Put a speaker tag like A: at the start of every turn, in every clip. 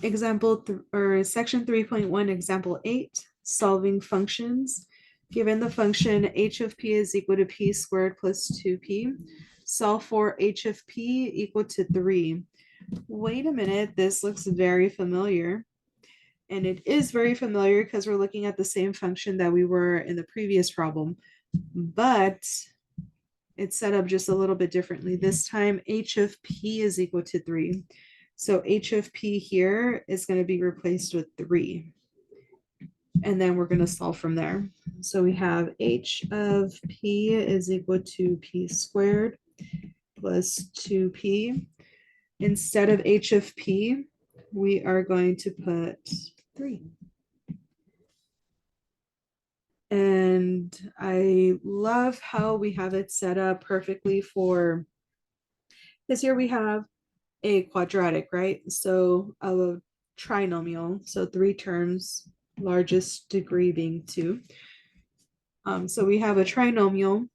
A: Section 3.1, example 8, solving functions. Given the function h of p is equal to p squared plus 2p, solve for h of p equal to 3. Wait a minute, this looks very familiar. And it is very familiar because we're looking at the same function that we were in the previous problem, but it's set up just a little bit differently. This time h of p is equal to 3. So h of p here is going to be replaced with 3. And then we're going to solve from there. So we have h of p is equal to p squared plus 2p. Instead of h of p, we are going to put 3. And I love how we have it set up perfectly for, because here we have a quadratic, right? So a trinomial, so 3 terms, largest degree being 2. So we have a trinomial.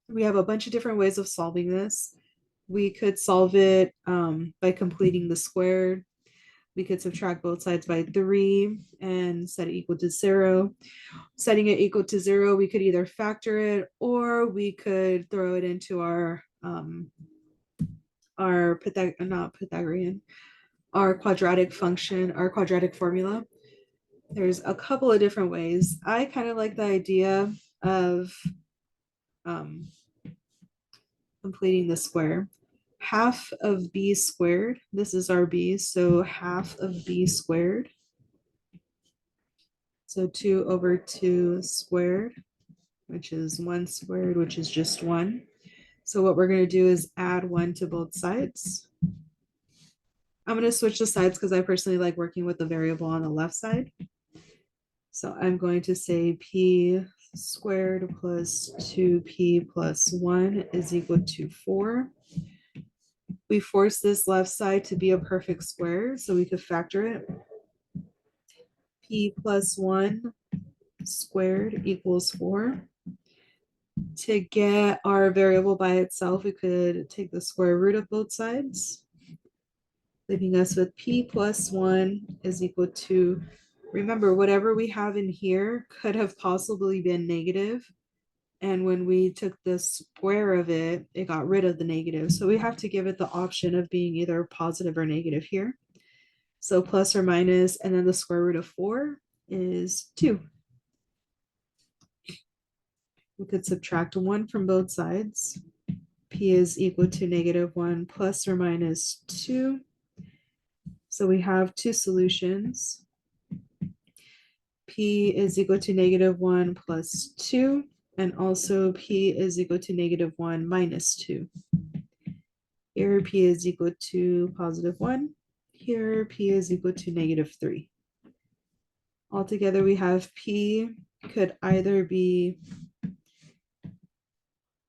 A: We have a bunch of different ways of solving this. We could solve it by completing the squared. We could subtract both sides by 3 and set it equal to 0. Setting it equal to 0, we could either factor it or we could throw it into our quadratic function, our quadratic formula. There's a couple of different ways. I kind of like the idea of completing the square. Half of b squared, this is our b, so half of b squared. So 2 over 2 squared, which is 1 squared, which is just 1. So what we're going to do is add 1 to both sides. I'm going to switch the sides because I personally like working with the variable on the left side. So I'm going to say p squared plus 2p plus 1 is equal to 4. We force this left side to be a perfect square, so we could factor it. P plus 1 squared equals 4. To get our variable by itself, we could take the square root of both sides, leaving us with p plus 1 is equal to, remember, whatever we have in here could have possibly been negative. And when we took the square of it, it got rid of the negative. So we have to give it the option of being either positive or negative here. So plus or minus, and then the square root of 4 is 2. We could subtract 1 from both sides. P is equal to negative 1 plus or minus 2. So we have 2 solutions. P is equal to negative 1 plus 2, and also P is equal to negative 1 minus 2. Here P is equal to positive 1. Here P is equal to negative 3. Altogether we have P could either be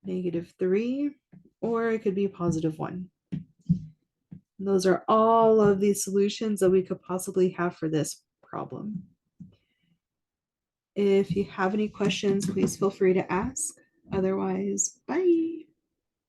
A: negative 3 or it could be positive 1. And those are all of the solutions that we could possibly have for this problem. If you have any questions, please feel free to ask. Otherwise, bye.